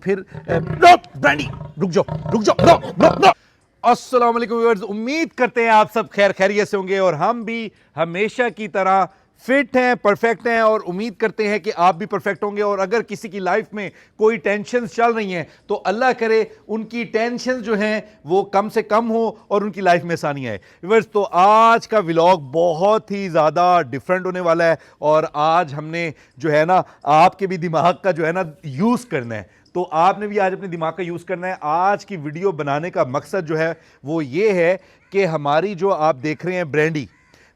फिर ब्रांडी रुक जाओ रुक जाओ, नो नो नो। अस्सलाम वालेकुम व्यूअर्स, उम्मीद करते हैं आप सब खैर खैरियत से होंगे और हम भी हमेशा की तरह फिट हैं, परफेक्ट हैं और उम्मीद करते हैं कि आप भी परफेक्ट होंगे। और अगर किसी की लाइफ में कोई टेंशन चल रही हैं तो अल्लाह करे उनकी टेंशन जो हैं वो कम से कम हो और उनकी लाइफ में आसानी आए। व्यूअर्स, तो आज का व्लॉग बहुत ही ज़्यादा डिफरेंट होने वाला है और आज हमने जो है ना आपके भी दिमाग का जो है ना यूज़ करना है। तो आपने भी आज अपने दिमाग का यूज़ करना है। आज की वीडियो बनाने का मकसद जो है वो ये है कि हमारी जो आप देख रहे हैं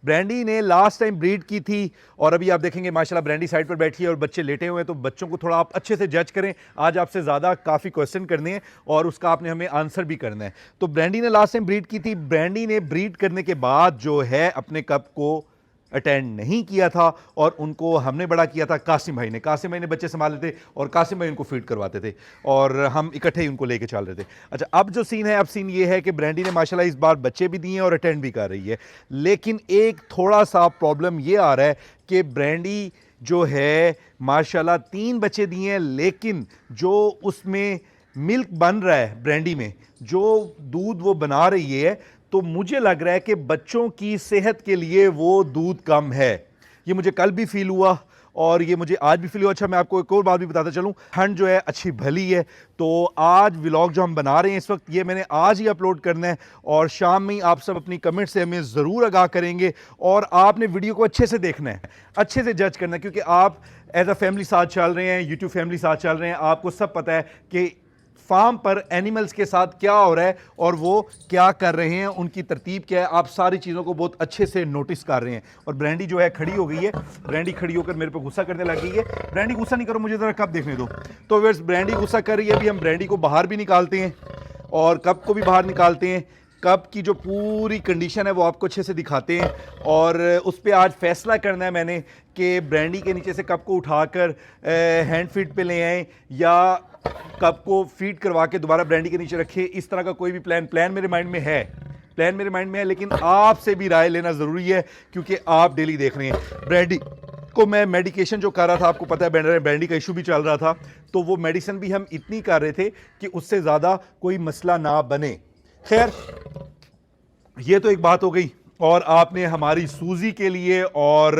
ब्रांडी ने लास्ट टाइम ब्रीड की थी और अभी आप देखेंगे माशाल्लाह ब्रांडी साइड पर बैठी है और बच्चे लेटे हुए हैं। तो बच्चों को थोड़ा आप अच्छे से जज करें। आज आपसे ज़्यादा काफ़ी क्वेश्चन करने हैं और उसका आपने हमें आंसर भी करना है। तो ब्रांडी ने लास्ट टाइम ब्रीड की थी। ब्रांडी ने ब्रीड करने के बाद जो है अपने कप को अटेंड नहीं किया था और उनको हमने बड़ा किया था कासिम भाई ने बच्चे संभाले थे और कासिम भाई उनको फीड करवाते थे और हम इकट्ठे ही उनको लेके चल रहे थे। अच्छा, अब जो सीन है, अब सीन ये है कि ब्रांडी ने माशाल्लाह इस बार बच्चे भी दिए हैं और अटेंड भी कर रही है। लेकिन एक थोड़ा सा प्रॉब्लम ये आ रहा है कि ब्रांडी जो है माशाल्लाह 3 बच्चे दिए हैं, लेकिन जो उसमें मिल्क बन रहा है ब्रांडी में, जो दूध वो बना रही है, तो मुझे लग रहा है कि बच्चों की सेहत के लिए वो दूध कम है। ये मुझे कल भी फील हुआ और ये मुझे आज भी फील हुआ। अच्छा, मैं आपको एक और बात भी बताता चलूं, ठंड जो है अच्छी भली है। तो आज व्लॉग जो हम बना रहे हैं इस वक्त, ये मैंने आज ही अपलोड करना है और शाम में ही आप सब अपनी कमेंट से हमें ज़रूर आगाह करेंगे और आपने वीडियो को अच्छे से देखना है, अच्छे से जज करना है, क्योंकि आप एज अ फैमिली साथ चल रहे हैं, यूट्यूब फैमिली साथ चल रहे हैं। आपको सब पता है कि फार्म पर एनिमल्स के साथ क्या हो रहा है और वो क्या कर रहे हैं, उनकी तरतीब क्या है, आप सारी चीज़ों को बहुत अच्छे से नोटिस कर रहे हैं। और ब्रांडी जो है खड़ी हो गई है। ब्रांडी खड़ी होकर मेरे पे गुस्सा करने लग गई है। ब्रांडी गुस्सा नहीं करो, मुझे ज़रा कप देखने दो। तो वेर्स ब्रांडी गुस्सा कर रही है। अभी हम ब्रांडी को बाहर भी निकालते हैं और कप को भी बाहर निकालते हैं। कप की जो पूरी कंडीशन है वो आपको अच्छे से दिखाते हैं और उस पर आज फैसला करना है मैंने कि ब्रांडी के नीचे से कप को उठाकर हैंड फीड पे ले आएँ या कप को फीड करवा के दोबारा ब्रांडी के नीचे रखे। इस तरह का कोई भी प्लान मेरे माइंड में है, लेकिन आपसे भी राय लेना ज़रूरी है क्योंकि आप डेली देख रहे हैं। ब्रांडी को मैं मेडिकेशन जो कर रहा था, आपको पता है ब्रांडी का इशू भी चल रहा था, तो वो मेडिसिन भी हम इतनी कर रहे थे कि उससे ज़्यादा कोई मसला ना बने। खैर, ये तो एक बात हो गई। और आपने हमारी सूजी के लिए और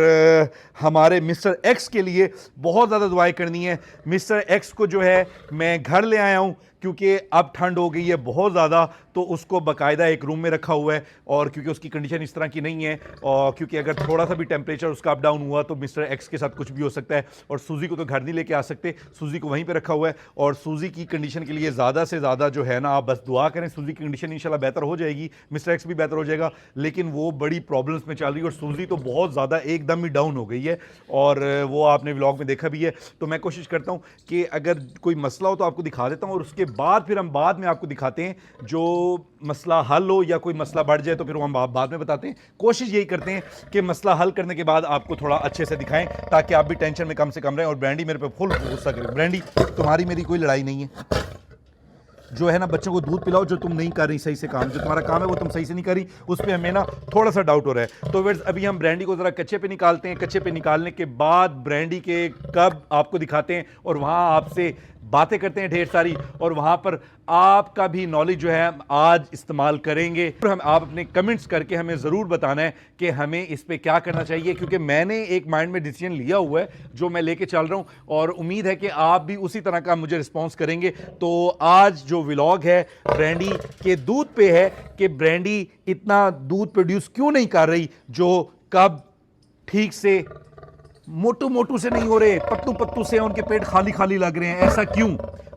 हमारे मिस्टर एक्स के लिए बहुत ज़्यादा दुआएं करनी है। मिस्टर एक्स को जो है मैं घर ले आया हूँ क्योंकि अब ठंड हो गई है बहुत ज़्यादा, तो उसको बाकायदा एक रूम में रखा हुआ है और क्योंकि उसकी कंडीशन इस तरह की नहीं है और क्योंकि अगर थोड़ा सा भी टेम्परेचर उसका अप डाउन हुआ तो मिस्टर एक्स के साथ कुछ भी हो सकता है। और सूजी को तो घर नहीं लेके आ सकते, सूजी को वहीं पे रखा हुआ है और सूजी की कंडीशन के लिए ज़्यादा से ज़्यादा जो है ना आप बस दुआ करें, सूजी की कंडीशन इंशाल्लाह बेहतर हो जाएगी, मिस्टर एक्स भी बेहतर हो जाएगा। लेकिन वो बड़ी प्रॉब्लम्स में चल रही है और सूजी तो बहुत ज़्यादा एकदम ही डाउन हो गई है और वो आपने व्लॉग में देखा भी है। तो मैं कोशिश करता हूँ कि अगर कोई मसला हो तो आपको दिखा देता हूँ और उसके बाद फिर हम बाद में आपको दिखाते हैं जो मसला हल हो या कोई मसला बढ़ जाए तो फिर हम बाद में बताते हैं। कोशिश यही करते हैं कि मसला हल करने के बाद आपको थोड़ा अच्छे से दिखाएं ताकि आप भी टेंशन में कम से कम रहें। और ब्रांडी मेरे पे फुल गुस्सा करे। ब्रांडी, तुम्हारी मेरी कोई लड़ाई नहीं है। जो है ना बच्चों को दूध पिलाओ, जो तुम नहीं कर रही सही से काम, जो तुम्हारा काम है वो तुम सही से नहीं कर रही, उस पर हमें ना थोड़ा सा डाउट हो रहा है। तो वेट्स, अभी हम ब्रांडी को ज़रा कच्चे पे निकालते हैं। कच्चे पे निकालने के बाद ब्रांडी के कब आपको दिखाते हैं और वहाँ आपसे बातें करते हैं ढेर सारी और वहाँ पर आपका भी नॉलेज जो है हम आज इस्तेमाल करेंगे। और हम आप अपने कमेंट्स करके हमें ज़रूर बताना है कि हमें इस पे क्या करना चाहिए, क्योंकि मैंने एक माइंड में डिसीजन लिया हुआ है जो मैं लेके चल रहा हूँ और उम्मीद है कि आप भी उसी तरह का मुझे रिस्पॉन्स करेंगे। तो आज जो व्लॉग है ब्रांडी के दूध पे है कि ब्रांडी इतना दूध प्रोड्यूस क्यों नहीं कर रही, जो कब ठीक से मोटू से नहीं हो रहे, पत्तू से उनके पेट खाली खाली लग रहे हैं, ऐसा क्यों?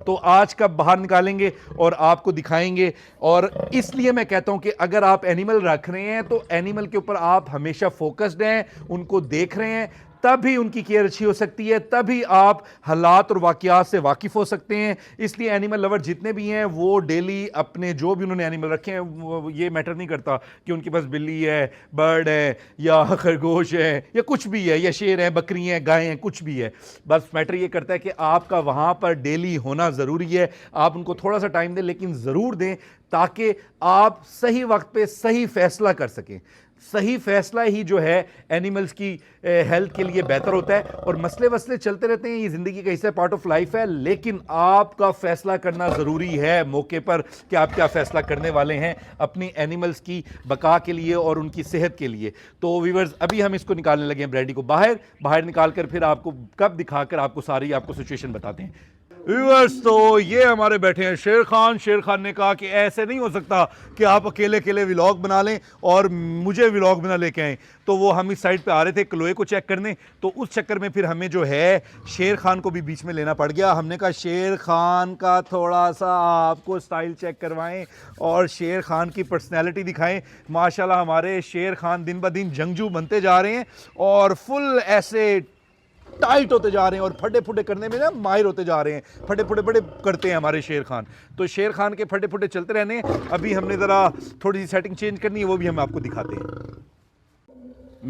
तो आज का बाहर निकालेंगे और आपको दिखाएंगे। और इसलिए मैं कहता हूं कि अगर आप एनिमल रख रहे हैं तो एनिमल के ऊपर आप हमेशा फोकस्ड हैं, उनको देख रहे हैं, तभी उनकी केयर अच्छी हो सकती है, तभी आप हालात और वाक़यात से वाकिफ़ हो सकते हैं। इसलिए एनिमल लवर जितने भी हैं वो डेली अपने जो भी उन्होंने एनिमल रखे हैं, ये मैटर नहीं करता कि उनके पास बिल्ली है, बर्ड है या खरगोश है या कुछ भी है या शेर है, बकरी हैं, गाय हैं, कुछ भी है। बस मैटर ये करता है कि आपका वहाँ पर डेली होना ज़रूरी है। आप उनको थोड़ा सा टाइम दें, लेकिन ज़रूर दें ताकि आप सही वक्त पे सही फैसला कर सकें। सही फैसला ही जो है एनिमल्स की हेल्थ के लिए बेहतर होता है। और मसले वसले चलते रहते हैं, ये ज़िंदगी का हिस्सा, पार्ट ऑफ लाइफ है, लेकिन आपका फैसला करना ज़रूरी है मौके पर कि आप क्या फैसला करने वाले हैं अपनी एनिमल्स की बका के लिए और उनकी सेहत के लिए। तो व्यूअर्स, अभी हम इसको निकालने लगे हैं ब्रैंडी को बाहर निकाल कर फिर आपको कब दिखाकर आपको सारी आपको सिचुएशन बताते हैं। व्यूअर्स, तो ये हमारे बैठे हैं शेर खान। शेर खान ने कहा कि ऐसे नहीं हो सकता कि आप अकेले अकेले व्लॉग बना लें और मुझे व्लॉग बना लेके आएँ। तो वो हम इस साइड पे आ रहे थे क्लोए को चेक करने, तो उस चक्कर में फिर हमें जो है शेर खान को भी बीच में लेना पड़ गया। हमने कहा शेर खान का थोड़ा सा आपको स्टाइल चेक करवाएं और शेर खान की पर्सनैलिटी दिखाएं। माशाल्लाह हमारे शेर खान दिन ब दिन जंगजू बनते जा रहे हैं और फुल ऐसे टाइट होते जा रहे हैं और फटे फुटे करने में ना माहिर होते जा रहे हैं। फटे फुटे बड़े करते हैं हमारे शेर खान। तो शेर खान के फटे फुटे चलते रहने हैं। अभी हमने ज़रा थोड़ी सी सेटिंग चेंज करनी है, वो भी हम आपको दिखाते हैं।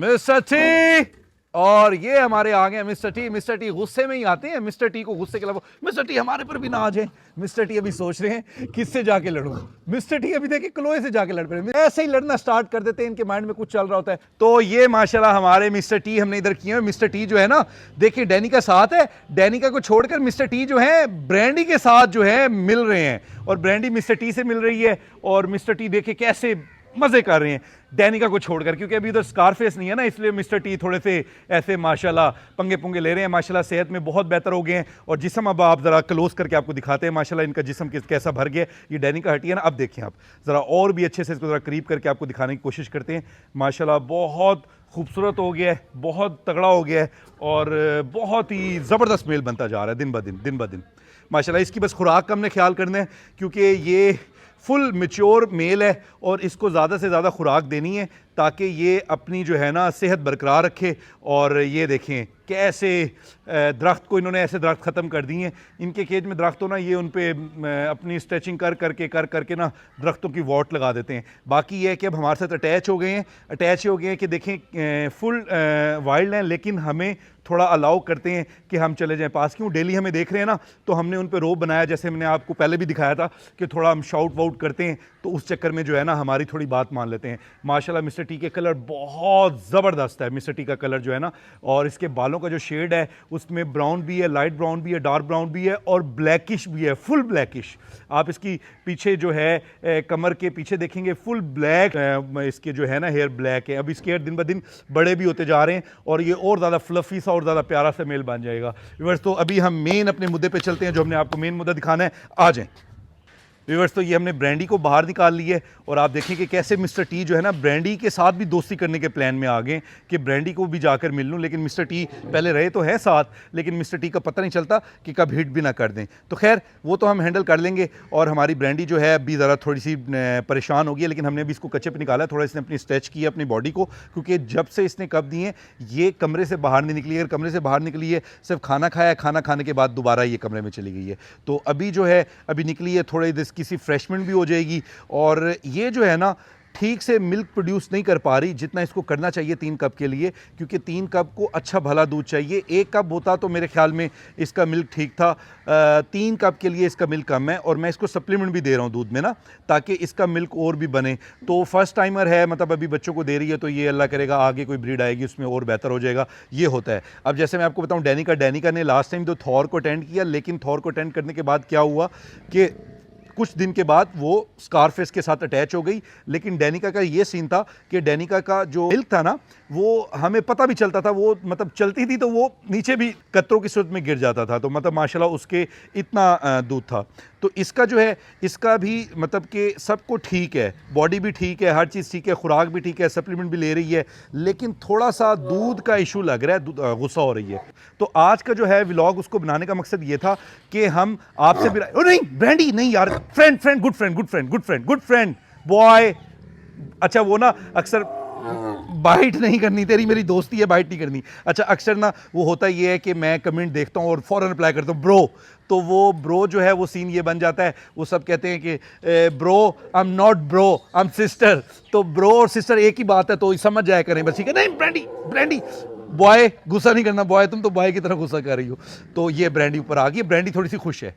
मिस्टर टी, और ये हमारे आ गए मिस्टर टी। मिस्टर टी गुस्से में ही आते हैं, मिस्टर टी को गुस्से के अलावा मिस्टर टी हमारे पर भी ना आ जाए। मिस्टर टी अभी सोच रहे हैं किससे जाके लड़ूं। मिस्टर टी अभी देखिए क्लोए से जाके लड़ पड़े, ऐसे ही लड़ना स्टार्ट कर देते हैं, इनके माइंड में कुछ चल रहा होता है। तो ये माशाल्लाह हमारे मिस्टर टी हमने इधर किए हैं। मिस्टर टी जो है ना, देखिए डैनिका साथ है, डैनिका को छोड़कर मिस्टर टी जो है ब्रैंडी के साथ जो है मिल रहे हैं और ब्रैंडी मिस्टर टी से मिल रही है और मिस्टर टी देखिए कैसे मजे कर रहे हैं डैनिका को छोड़कर, क्योंकि अभी उधर स्कारफेस नहीं है ना, इसलिए मिस्टर टी थोड़े से ऐसे माशाल्लाह पंगे पुंगे ले रहे हैं। माशाल्लाह सेहत में बहुत बेहतर हो गए हैं और जिस्म अब आप ज़रा क्लोज करके आपको दिखाते हैं माशाल्लाह इनका जिस्म कैसा भर गया। ये डैनिका हटी है ना, अब देखिए आप ज़रा और भी अच्छे से इसको ज़रा करीब करके आपको दिखाने की कोशिश करते हैं। माशाल्लाह बहुत खूबसूरत हो गया है, बहुत तगड़ा हो गया है और बहुत ही ज़बरदस्त मेल बनता जा रहा है दिन ब दिन माशाल्लाह। इसकी बस खुराक का हमने ख्याल करना है क्योंकि ये फुल मैच्योर मेल है और इसको ज़्यादा से ज़्यादा खुराक देनी है ताकि ये अपनी जो है ना सेहत बरकरार रखे। और ये देखें कैसे दरख्त को इन्होंने ऐसे दरख्त ख़त्म कर दिए हैं। इनके केज में दरख्त हो ना, ये उन पे अपनी स्ट्रेचिंग कर करके ना दरख्तों की वॉट लगा देते हैं। बाकी ये है कि अब हमारे साथ अटैच हो गए हैं कि देखें फुल वाइल्ड हैं, लेकिन हमें थोड़ा अलाउ करते हैं कि हम चले जाएं पास। क्यों डेली हमें देख रहे हैं ना, तो हमने उन पे रोब बनाया, जैसे हमने आपको पहले भी दिखाया था कि थोड़ा हम शाउट वाउट करते हैं, तो उस चक्कर में जो है ना हमारी थोड़ी बात मान लेते हैं। माशाल्लाह मिस्टर टी के कलर बहुत ज़बरदस्त है, मिस्टर टी का कलर जो है ना, और इसके बालों का जो शेड है उसमें ब्राउन भी है, लाइट ब्राउन भी है, डार्क ब्राउन भी है और ब्लैकिश भी है, फुल ब्लैकिश। आप इसकी पीछे जो है कमर के पीछे देखेंगे फुल ब्लैक इसके जो है ना हेयर ब्लैक है। अब इसके हेयर दिन ब दिन बड़े भी होते जा रहे हैं और ये और ज़्यादा फ्लफी सा और ज़्यादा प्यारा सा मेल बन जाएगा। व्यूअर्स, तो अभी हम मेन अपने मुद्दे पे चलते हैं, जो हमने आपको मेन मुद्दा दिखाना है। आ जाएं व्यूअर्स, तो ये हमने ब्रैंडी को बाहर निकाल ली है और आप देखिए कि कैसे मिस्टर टी जो है ना ब्रैंडी के साथ भी दोस्ती करने के प्लान में आ गए कि ब्रैंडी को भी जाकर मिल लूँ। लेकिन मिस्टर टी पहले रहे तो है साथ, लेकिन मिस्टर टी का पता नहीं चलता कि कब हिट भी ना कर दें। तो खैर वो तो हम हैंडल कर लेंगे। और हमारी ब्रैंडी जो है अभी ज़रा थोड़ी सी परेशान हो गई है, लेकिन हमने अभी इसको कच्चे पे निकाला है। थोड़ा इसने अपनी स्ट्रेच की अपनी बॉडी को, क्योंकि जब से इसने कब दिए ये कमरे से बाहर नहीं निकली है। अगर कमरे से बाहर निकली है सिर्फ खाना खाया, खाना खाने के बाद दोबारा ये कमरे में चली गई है। तो अभी जो है अभी निकली है, थोड़ी किसी फ्रेशमेंट भी हो जाएगी। और ये जो है ना ठीक से मिल्क प्रोड्यूस नहीं कर पा रही जितना इसको करना चाहिए 3 कप के लिए, क्योंकि 3 कप को अच्छा भला दूध चाहिए। 1 कप होता तो मेरे ख्याल में इसका मिल्क ठीक था, 3 कप के लिए इसका मिल्क कम है। और मैं इसको सप्लीमेंट भी दे रहा हूँ दूध में ना, ताकि इसका मिल्क और भी बने। तो फर्स्ट टाइमर है, मतलब अभी बच्चों को दे रही है, तो ये अल्लाह करेगा आगे कोई ब्रीड आएगी उसमें और बेहतर हो जाएगा। ये होता है। अब जैसे मैं आपको बताऊँ डैनिका ने लास्ट टाइम तो थॉर को अटेंड किया, लेकिन थॉर को अटेंड करने के बाद क्या हुआ कि कुछ दिन के बाद वो स्कारफेस के साथ अटैच हो गई। लेकिन डैनिका का ये सीन था कि डैनिका का जो मिल्क था ना, वो हमें पता भी चलता था, वो मतलब चलती थी तो वो नीचे भी कतरों की सूरत में गिर जाता था। तो मतलब माशाल्लाह उसके इतना दूध था। तो इसका जो है इसका भी मतलब कि सबको ठीक है, बॉडी भी ठीक है, हर चीज़ ठीक है, खुराक भी ठीक है, सप्लीमेंट भी ले रही है, लेकिन थोड़ा सा दूध का इशू लग रहा है, गुस्सा हो रही है। तो आज का जो है व्लॉग उसको बनाने का मकसद ये था कि हम आपसे भी नहीं ब्रैंडी नहीं यार, फ्रेंड गुड फ्रेंड बॉय। अच्छा वो ना अक्सर बाइट नहीं करनी, तेरी मेरी दोस्ती है, बाइट नहीं करनी। अच्छा अक्सर ना वो होता ये है कि मैं कमेंट देखता हूँ और फ़ौरन रिप्लाई करता हूँ ब्रो, तो वो ब्रो जो है वो सीन ये बन जाता है। वो सब कहते हैं कि bro I am not bro I am sister. तो ब्रो और सिस्टर एक ही बात है, तो समझ जाया करें बस, ठीक है। नहीं ब्रैंडी बॉय, गुस्सा नहीं करना बॉय, तुम तो बॉय की तरह गुस्सा कर रही हो। तो ये ब्रैंडी ऊपर आ गई, ब्रैंडी थोड़ी सी खुश है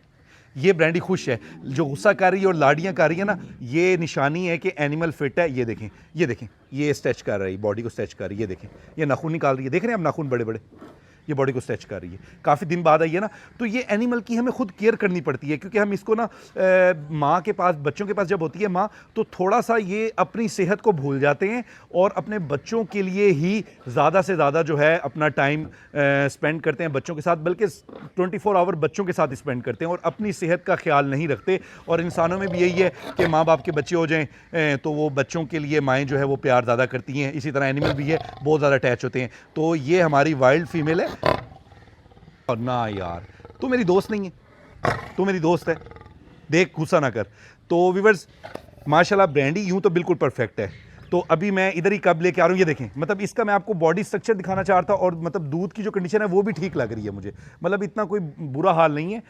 ये ब्रांडी खुश है, जो गुस्सा कर रही है और लाड़ियाँ कर रही है ना, ये निशानी है कि एनिमल फिट है। ये देखें, ये देखें, ये स्ट्रेच कर रही है, बॉडी को स्ट्रेच कर रही है। ये देखें, ये नाखून निकाल रही है, देख रहे हैं आप नाखून बड़े बड़े, ये बॉडी को स्ट्रेच कर रही है, काफ़ी दिन बाद आई है ना। तो ये एनिमल की हमें खुद केयर करनी पड़ती है, क्योंकि हम इसको ना माँ के पास, बच्चों के पास जब होती है माँ, तो थोड़ा सा ये अपनी सेहत को भूल जाते हैं और अपने बच्चों के लिए ही ज़्यादा से ज़्यादा जो है अपना टाइम स्पेंड करते हैं बच्चों के साथ, बल्कि 24 आवर बच्चों के साथ स्पेंड करते हैं और अपनी सेहत का ख्याल नहीं रखते। और इंसानों में भी यही है कि माँ बाप के बच्चे हो जाएँ तो वो बच्चों के लिए माएँ जो है वो प्यार ज़्यादा करती हैं, इसी तरह एनिमल भी है, बहुत ज़्यादा अटैच होते हैं। तो ये हमारी वाइल्ड फीमेल है। और ना यार, तू मेरी दोस्त नहीं है, तू मेरी दोस्त है, देख गुस्सा ना कर। तो व्यूअर्स माशाल्लाह ब्रांडी यूं तो बिल्कुल परफेक्ट है। तो अभी मैं इधर ही कब लेके आ रहा हूँ, ये देखें, मतलब इसका मैं आपको बॉडी स्ट्रक्चर दिखाना चाह रहा था और मतलब दूध की जो कंडीशन है वो भी ठीक लग रही है मुझे, मतलब इतना कोई बुरा हाल नहीं है।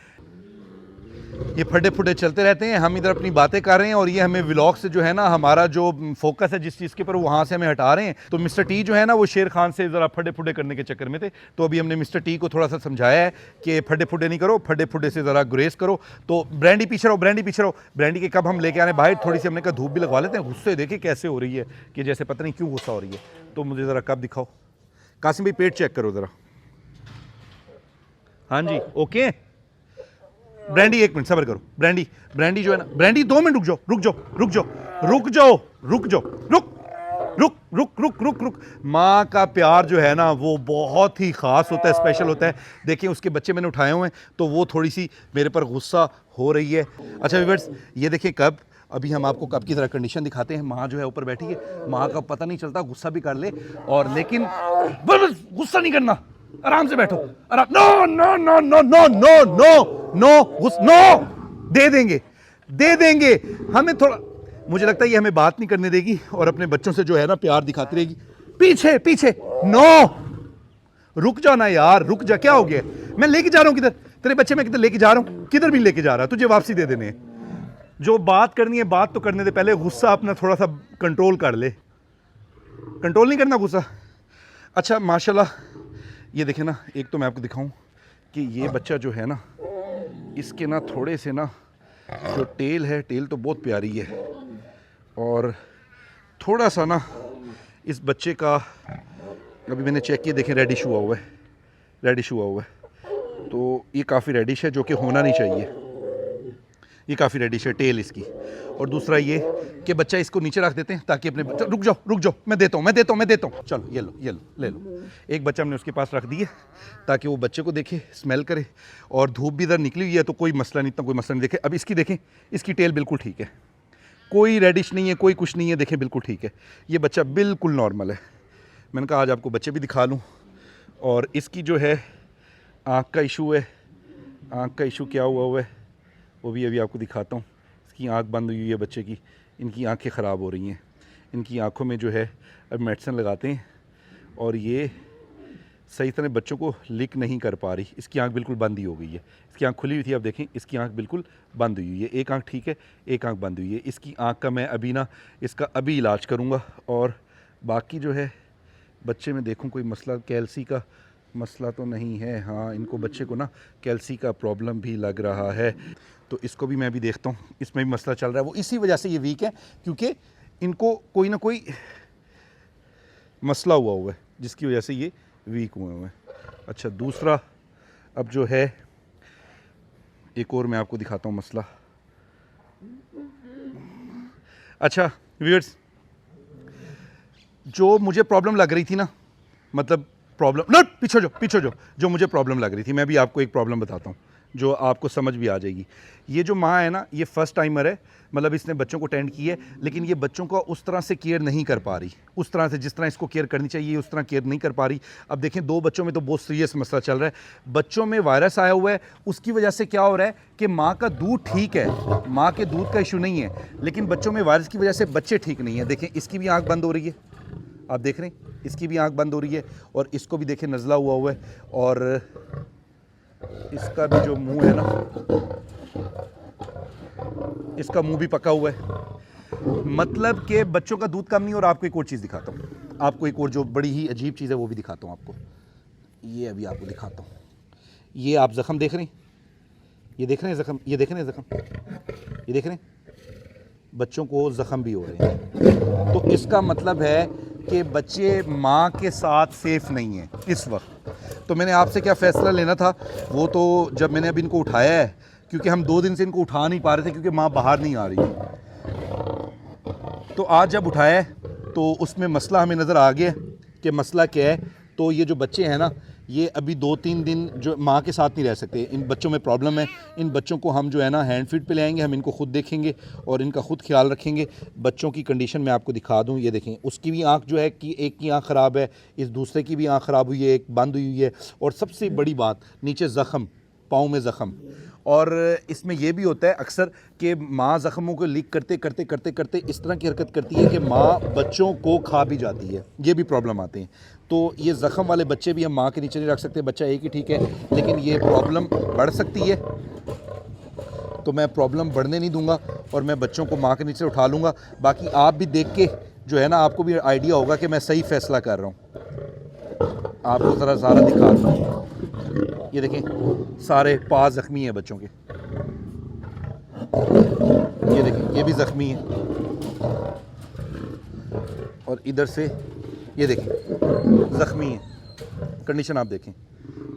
ये फटे फुटे चलते रहते हैं, हम इधर अपनी बातें कर रहे हैं और ये हमें व्लॉग से जो है ना, हमारा जो फोकस है जिस चीज़ के ऊपर, वहाँ से हमें हटा रहे हैं। तो मिस्टर टी जो है ना, वो शेर खान से ज़रा फटे फुटे करने के चक्कर में थे। तो अभी हमने मिस्टर टी को थोड़ा सा समझाया है कि फटे फुटे नहीं करो, फटे फुटे से ज़रा गुरेज करो। तो ब्रांडी पीछे रहो, ब्रांडी पीछे रहो। ब्रांडी के कब हम लेके आ रहे हैं बाहर, थोड़ी सी हमने कहा धूप भी लगवा लेते हैं। गुस्से देखे कैसे हो रही है कि जैसे पता नहीं क्यों गुस्सा हो रही है। तो मुझे ज़रा कब दिखाओ, कासिम भाई पेट चेक करो ज़रा। हाँ जी, ओके। ब्रांडी एक मिनट सब्र करो, ब्रांडी, ब्रांडी जो है ना, ब्रांडी 2 मिनट रुक जाओ, रुक जाओ, रुक जाओ, रुक जाओ, रुक जाओ, रुक रुक रुक रुक रुक रुक। माँ का प्यार जो है ना वो बहुत ही ख़ास होता है, स्पेशल होता है। देखिए उसके बच्चे मैंने उठाए हुए हैं तो वो थोड़ी सी मेरे पर गुस्सा हो रही है। अच्छा व्यूअर्स, ये देखिए कब, अभी हम आपको कब की तरह कंडीशन दिखाते हैं। माँ जो है ऊपर बैठी है, माँ का पता नहीं चलता, गुस्सा भी कर ले और, लेकिन बस गुस्सा नहीं करना, आराम से बैठो, आराम। No no no no no no no no no, दे देंगे, दे देंगे। हमें थोड़ा, मुझे लगता है ये हमें बात नहीं करने देगी और अपने बच्चों से जो है ना प्यार दिखाती रहेगी। पीछे पीछे, नो, रुक जा ना यार, रुक जा, क्या हो गया? मैं लेके जा रहा हूं किधर, तेरे बच्चे मैं किधर लेके जा रहा हूं, किधर भी लेके जा रहा, तुझे वापसी दे देने। जो बात करनी है बात तो करने दे, पहले गुस्सा अपना थोड़ा सा कंट्रोल कर ले। कंट्रोल नहीं करना गुस्सा। अच्छा माशाल्लाह, ये देखें ना, एक तो मैं आपको दिखाऊं कि ये बच्चा जो है ना, इसके ना थोड़े से ना जो टेल है, टेल तो बहुत प्यारी है और थोड़ा सा ना इस बच्चे का, अभी मैंने चेक किया, देखें रेडिश हुआ हुआ है, रेडिश हुआ हुआ है। तो ये काफ़ी रेडिश है, जो कि होना नहीं चाहिए, ये काफ़ी रेडिश है टेल इसकी। और दूसरा ये कि बच्चा इसको नीचे रख देते हैं ताकि अपने, रुक जाओ रुक जाओ, मैं देता हूँ मैं देता हूँ मैं देता हूँ, चलो ये लो, ये लो, ले लो। एक बच्चा हमने उसके पास रख दिया ताकि वो बच्चे को देखे, स्मेल करे, और धूप भी इधर निकली हुई है तो कोई मसला नहीं, इतना कोई मसला नहीं। देखे अब इसकी, देखें इसकी टेल बिल्कुल ठीक है, कोई रेडिश नहीं है, कोई कुछ नहीं है, देखें बिल्कुल ठीक है, ये बच्चा बिल्कुल नॉर्मल है। मैंने कहा आज आपको बच्चे भी दिखा लूँ। और इसकी जो है आँख का इशू है, आँख का इशू क्या हुआ है वो भी अभी आपको दिखाता हूँ। इसकी आँख बंद हुई है बच्चे की, इनकी आँखें ख़राब हो रही हैं, इनकी आँखों में जो है अब मेडिसिन लगाते हैं और ये सही तरह बच्चों को लिक नहीं कर पा रही। इसकी आँख बिल्कुल बंद ही हो गई है, इसकी आँख खुली हुई थी, अब देखें इसकी आँख बिल्कुल बंद हुई है, एक आँख ठीक है, एक आँख बंद हुई है। इसकी आँख का मैं अभी ना, इसका अभी इलाज करूँगा और बाकी जो है बच्चे में देखूँ कोई मसला, कैल्सी का मसला तो नहीं है। हाँ, इनको बच्चे को ना कैल्सी का प्रॉब्लम भी लग रहा है, तो इसको भी मैं भी देखता हूँ, इसमें भी मसला चल रहा है। वो इसी वजह से ये वीक है क्योंकि इनको कोई ना कोई मसला हुआ है जिसकी वजह से ये वीक हुए हैं। अच्छा दूसरा अब जो है एक और मैं आपको दिखाता हूँ मसला। अच्छा व्यूअर्स, जो मुझे प्रॉब्लम लग रही थी ना, मतलब प्रॉब्लम ना, पीछे जो मुझे प्रॉब्लम लग रही थी, मैं भी आपको एक प्रॉब्लम बताता हूँ जो आपको समझ भी आ जाएगी। ये जो माँ है ना, ये फर्स्ट टाइमर है, मतलब इसने बच्चों को टेंड की है, लेकिन ये बच्चों को उस तरह से केयर नहीं कर पा रही, उस तरह से जिस तरह इसको केयर करनी चाहिए उस तरह केयर नहीं कर पा रही। अब देखें 2 बच्चों में तो बहुत सीरियस मसला चल रहा है। बच्चों में वायरस आया हुआ है, उसकी वजह से क्या हो रहा है कि माँ का दूध ठीक है, माँ के दूध का इशू नहीं है, लेकिन बच्चों में वायरस की वजह से बच्चे ठीक नहीं है। देखें इसकी भी आँख बंद हो रही है, आप देख रहे हैं इसकी भी आँख बंद हो रही है, और इसको भी देखें नज़ला हुआ है, और इसका भी जो मुंह है ना, इसका मुंह भी पका हुआ है। मतलब कि बच्चों का दूध कम नहीं। और आपको एक और चीज़ दिखाता हूँ, आपको एक और जो बड़ी ही अजीब चीज़ है वो भी दिखाता हूँ आपको। ये अभी आपको दिखाता हूँ, ये आप ज़ख़म देख रहे हैं, ये देख रहे हैं ज़ख़म, ये देख रहे हैं ज़ख़म, ये देख रहे हैं, बच्चों को ज़ख़म भी हो रहे हैं। तो इसका मतलब है कि बच्चे माँ के साथ सेफ़ नहीं हैं इस वक्त। तो मैंने आपसे क्या फ़ैसला लेना था, वो तो जब मैंने अब इनको उठाया है, क्योंकि हम 2 दिन से इनको उठा नहीं पा रहे थे क्योंकि माँ बाहर नहीं आ रही। तो आज जब उठाया है तो उसमें मसला हमें नज़र आ गया कि मसला क्या है। तो ये जो बच्चे हैं ना, ये अभी 2-3 दिन जो माँ के साथ नहीं रह सकते, इन बच्चों में प्रॉब्लम है। इन बच्चों को हम जो है ना हैंड फीड पे ले आएंगे, हम इनको खुद देखेंगे और इनका खुद ख्याल रखेंगे। बच्चों की कंडीशन मैं आपको दिखा दूँ, ये देखें, उसकी भी आँख जो है कि एक की आँख ख़राब है, इस दूसरे की भी आँख ख़राब हुई है, एक बंद हुई है। और सबसे बड़ी बात, नीचे ज़ख़म, पाँव में ज़ख़म। और इसमें यह भी होता है अक्सर कि माँ ज़ख़मों को लीक करते करते करते करते इस तरह की हरकत करती है कि माँ बच्चों को खा भी जाती है। ये भी प्रॉब्लम आते हैं। तो ये ज़ख़म वाले बच्चे भी हम माँ के नीचे नहीं रख सकते। बच्चा एक ही ठीक है, लेकिन ये प्रॉब्लम बढ़ सकती है। तो मैं प्रॉब्लम बढ़ने नहीं दूंगा और मैं बच्चों को माँ के नीचे उठा लूँगा। बाकी आप भी देख के जो है ना, आपको भी आइडिया होगा कि मैं सही फ़ैसला कर रहा हूँ। आपको ज़रा सारा दिखा दूँ, ये देखें, सारे पाँव ज़ख्मी हैं बच्चों के। ये देखें, ये भी ज़ख्मी है। और इधर से ये देखें, ज़ख्मी है। कंडीशन आप देखें,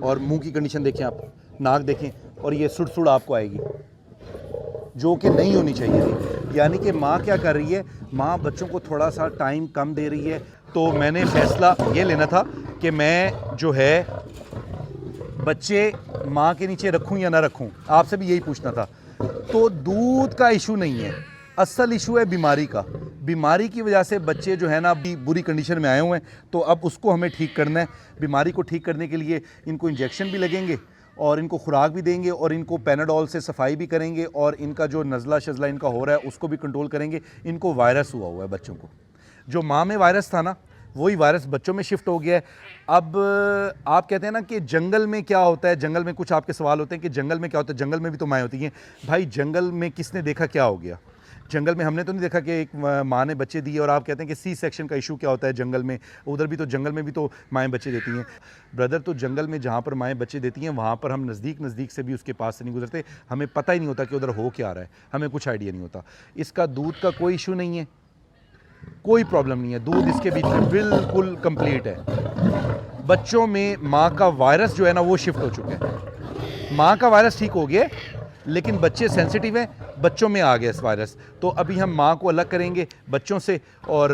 और मुंह की कंडीशन देखें, आप नाक देखें, और ये सुड़ आपको आएगी जो कि नहीं होनी चाहिए थी। यानी कि माँ क्या कर रही है, माँ बच्चों को थोड़ा सा टाइम कम दे रही है। तो मैंने फ़ैसला ये लेना था कि मैं जो है बच्चे माँ के नीचे रखूं या ना रखूं, आपसे भी यही पूछना था। तो दूध का इशू नहीं है, असल इशू है बीमारी का। बीमारी की वजह से बच्चे जो है ना अभी बुरी कंडीशन में आए हुए हैं, तो अब उसको हमें ठीक करना है। बीमारी को ठीक करने के लिए इनको इंजेक्शन भी लगेंगे और इनको खुराक भी देंगे और इनको पैनाडोल से सफाई भी करेंगे और इनका जो नज़ला शज़ला इनका हो रहा है उसको भी कंट्रोल करेंगे। इनको वायरस हुआ हुआ है बच्चों को, जो माँ में वायरस था ना, वही वायरस बच्चों में शिफ्ट हो गया है। अब आप कहते हैं ना कि जंगल में क्या होता है, जंगल में कुछ आपके सवाल होते हैं कि जंगल में क्या होता है। जंगल में भी तो माएँ होती हैं भाई। जंगल में किसने देखा क्या हो गया? जंगल में हमने तो नहीं देखा कि एक माँ ने बच्चे दिए। और आप कहते हैं कि सी सेक्शन का इशू क्या होता है जंगल में, उधर भी तो जंगल में भी तो माएँ बच्चे देती हैं। ब्रदर, तो जंगल में जहाँ पर माएँ बच्चे देती हैं वहाँ पर हम नज़दीक से भी उसके पास से नहीं गुजरते। हमें पता ही नहीं होता कि उधर हो क्या रहा है, हमें कुछ आइडिया नहीं होता। इसका दूध का कोई इशू नहीं है, कोई प्रॉब्लम नहीं है। दूध इसके बीच में बिल्कुल कंप्लीट है। बच्चों में माँ का वायरस जो है ना वो शिफ्ट हो चुका है। माँ का वायरस ठीक हो गया, लेकिन बच्चे सेंसिटिव हैं, बच्चों में आ गया इस वायरस। तो अभी हम माँ को अलग करेंगे बच्चों से और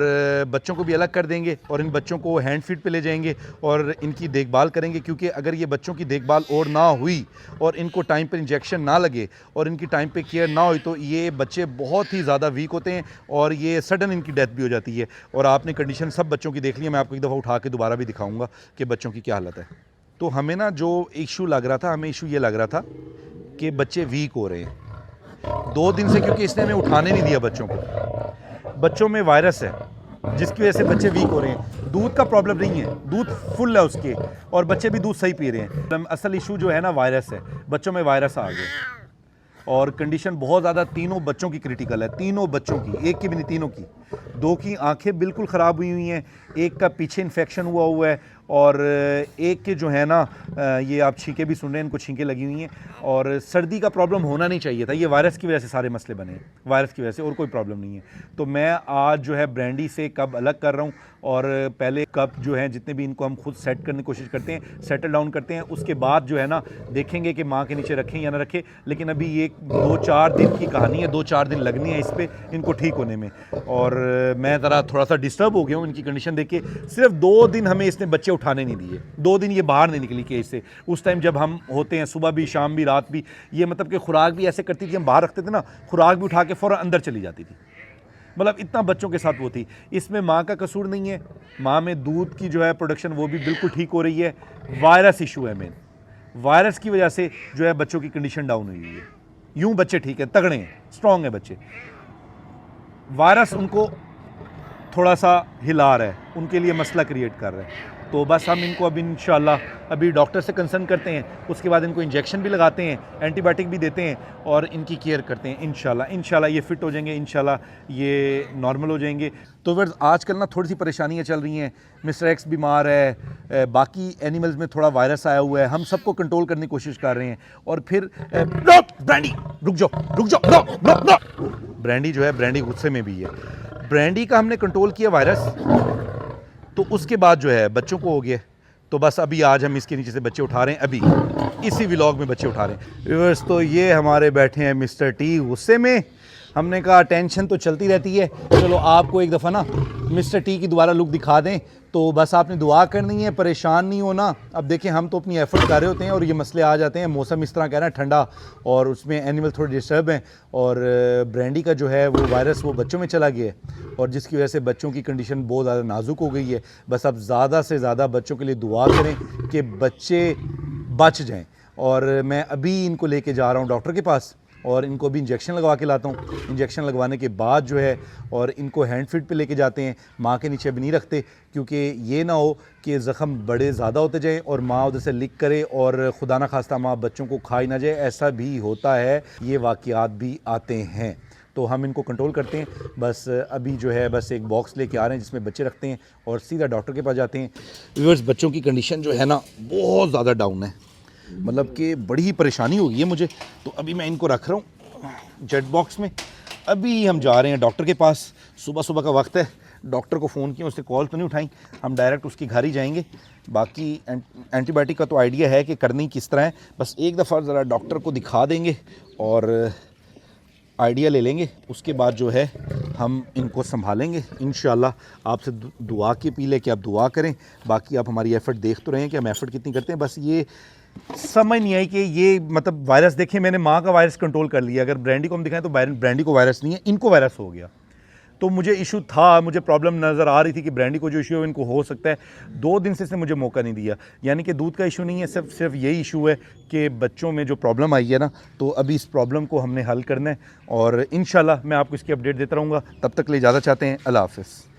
बच्चों को भी अलग कर देंगे और इन बच्चों को हैंड फीड पे ले जाएंगे और इनकी देखभाल करेंगे। क्योंकि अगर ये बच्चों की देखभाल और ना हुई और इनको टाइम पर इंजेक्शन ना लगे और इनकी टाइम पे केयर ना हुई तो ये बच्चे बहुत ही ज़्यादा वीक होते हैं और ये सडन इनकी डेथ भी हो जाती है। और आपने कंडीशन सब बच्चों की देख ली है, मैं आपको एक दफ़ा उठा के दोबारा भी दिखाऊँगा कि बच्चों की क्या हालत है। तो हमें ना जो इशू लग रहा था, हमें इशू ये लग रहा था कि बच्चे वीक हो रहे हैं 2 दिन से, क्योंकि इसने हमें उठाने नहीं दिया बच्चों को। बच्चों में वायरस है जिसकी वजह से बच्चे वीक हो रहे हैं। दूध का प्रॉब्लम नहीं है, दूध फुल है उसके और बच्चे भी दूध सही पी रहे हैं। असल इशू जो है ना वायरस है, बच्चों में वायरस आ गया और कंडीशन बहुत ज़्यादा तीनों बच्चों की क्रिटिकल है। तीनों बच्चों की, एक की भी नहीं, तीनों की। 2 की आंखें बिल्कुल ख़राब हुई हैं, एक का पीछे इन्फेक्शन हुआ है और एक के जो है ना ये आप छींके भी सुन रहे हैं, इनको छींके लगी हुई हैं। और सर्दी का प्रॉब्लम होना नहीं चाहिए था, ये वायरस की वजह से सारे मसले बने, वायरस की वजह से, और कोई प्रॉब्लम नहीं है। तो मैं आज जो है ब्रांडी से कब अलग कर रहा हूँ और पहले कप जो हैं जितने भी इनको हम खुद सेट करने की कोशिश करते हैं, सेटल डाउन करते हैं। उसके बाद जो है ना देखेंगे कि माँ के नीचे रखें या ना रखें। लेकिन अभी ये 2-4 दिन की कहानी है, 2-4 दिन लगनी है इस पर इनको ठीक होने में। और मैं ज़रा थोड़ा सा डिस्टर्ब हो गया हूँ इनकी कंडीशन देख के। सिर्फ 2 दिन हमें इसने बच्चे उठाने नहीं दिए, 2 दिन ये बाहर नहीं निकली केज से। उस टाइम जब हम होते हैं, सुबह भी, शाम भी, रात भी, ये मतलब कि खुराक भी ऐसे करती थी, हम बाहर रखते थे ना, खुराक भी उठा के फ़ौरन अंदर चली जाती थी। मतलब इतना बच्चों के साथ वो थी। इसमें माँ का कसूर नहीं है, माँ में दूध की जो है प्रोडक्शन वो भी बिल्कुल ठीक हो रही है। वायरस इशू है मेन, वायरस की वजह से जो है बच्चों की कंडीशन डाउन हुई है। यूं बच्चे ठीक है, तगड़े हैं, स्ट्रांग है बच्चे। वायरस उनको थोड़ा सा हिला रहा है, उनके लिए मसला क्रिएट कर रहा है। तो बस हम इनको अब इंशाल्लाह अभी डॉक्टर से कंसर्न करते हैं, उसके बाद इनको इंजेक्शन भी लगाते हैं, एंटीबायोटिक भी देते हैं और इनकी केयर करते हैं। इंशाल्लाह ये फ़िट हो जाएंगे, इंशाल्लाह ये नॉर्मल हो जाएंगे। तो फिर आजकल ना थोड़ी सी परेशानियाँ चल रही हैं, मिस्टर एक्स बीमार है, बाकी एनिमल्स में थोड़ा वायरस आया हुआ है, हम सबको कंट्रोल करने की कोशिश कर रहे हैं। और फिर ब्रांडी रुक जाओ, ब्रांडी जो है, ब्रांडी गुस्से में भी है। ब्रांडी का हमने कंट्रोल किया वायरस, तो उसके बाद जो है बच्चों को हो गया। तो बस अभी आज हम इसके नीचे से बच्चे उठा रहे हैं, अभी इसी व्लॉग में बच्चे उठा रहे हैं व्यूअर्स। तो ये हमारे बैठे हैं मिस्टर टी गुस्से में। हमने कहा टेंशन तो चलती रहती है, चलो आपको एक दफ़ा ना मिस्टर टी की दोबारा लुक दिखा दें। तो बस आपने दुआ करनी है, परेशान नहीं होना। अब देखें हम तो अपनी एफर्ट कर रहे होते हैं और ये मसले आ जाते हैं। मौसम इस तरह कह रहा है ठंडा, और उसमें एनिमल थोड़े डिस्टर्ब हैं, और ब्रांडी का जो है वो वायरस वो बच्चों में चला गया है, और जिसकी वजह से बच्चों की कंडीशन बहुत ज़्यादा नाजुक हो गई है। बस अब ज़्यादा से ज़्यादा बच्चों के लिए दुआ करें कि बच्चे बच जाएँ। और मैं अभी इनको लेके जा रहा हूँ डॉक्टर के पास, और इनको भी इंजेक्शन लगवा के लाता हूँ। इंजेक्शन लगवाने के बाद जो है और इनको हैंड फीड पे लेके जाते हैं, माँ के नीचे अभी नहीं रखते, क्योंकि ये ना हो कि ज़ख़म बड़े ज़्यादा होते जाएं और माँ उधर से लिक करे और खुदा ना खास्ता माँ बच्चों को खाई ना जाए। ऐसा भी होता है, ये वाक़यात भी आते हैं। तो हम इनको कंट्रोल करते हैं। बस अभी जो है बस एक बॉक्स लेके आ रहे हैं जिसमें बच्चे रखते हैं और सीधा डॉक्टर के पास जाते हैं। व्यूअर्स, बच्चों की कंडीशन जो है ना बहुत ज़्यादा डाउन है, मतलब कि बड़ी ही परेशानी हो गई है मुझे। तो अभी मैं इनको रख रहा हूँ जेट बॉक्स में। अभी हम जा रहे हैं डॉक्टर के पास, सुबह सुबह का वक्त है। डॉक्टर को फ़ोन किया, उससे कॉल तो नहीं उठाई, हम डायरेक्ट उसके घर ही जाएंगे। बाकी एंटीबायोटिक का तो आइडिया है कि करनी किस तरह है, बस एक दफ़ा ज़रा डॉक्टर को दिखा देंगे और आइडिया ले लेंगे। उसके बाद जो है हम इनको संभालेंगे इंशाल्लाह। आपसे दुआ की अपील है कि आप दुआ करें। बाकी आप हमारी एफ़र्ट देख तो रहे हैं कि हम एफ़र्ट कितनी करते हैं। बस ये समझ नहीं आई कि ये मतलब वायरस, देखें मैंने माँ का वायरस कंट्रोल कर लिया, अगर ब्रांडी को हम दिखाएं तो ब्रांडी को वायरस नहीं है, इनको वायरस हो गया। तो मुझे इशू था, मुझे प्रॉब्लम नज़र आ रही थी कि ब्रांडी को जो इशू है इनको हो सकता है। 2 दिन से इसने मुझे मौका नहीं दिया, यानी कि दूध का इशू नहीं है, सिर्फ यही इशू है कि बच्चों में जो प्रॉब्लम आई है ना, तो अभी इस प्रॉब्लम को हमने हल करना है और इंशाल्लाह मैं आपको इसकी अपडेट देता रहूँगा। तब तक ले इजाज़त चाहते हैं, अल्लाह हाफ़िज़।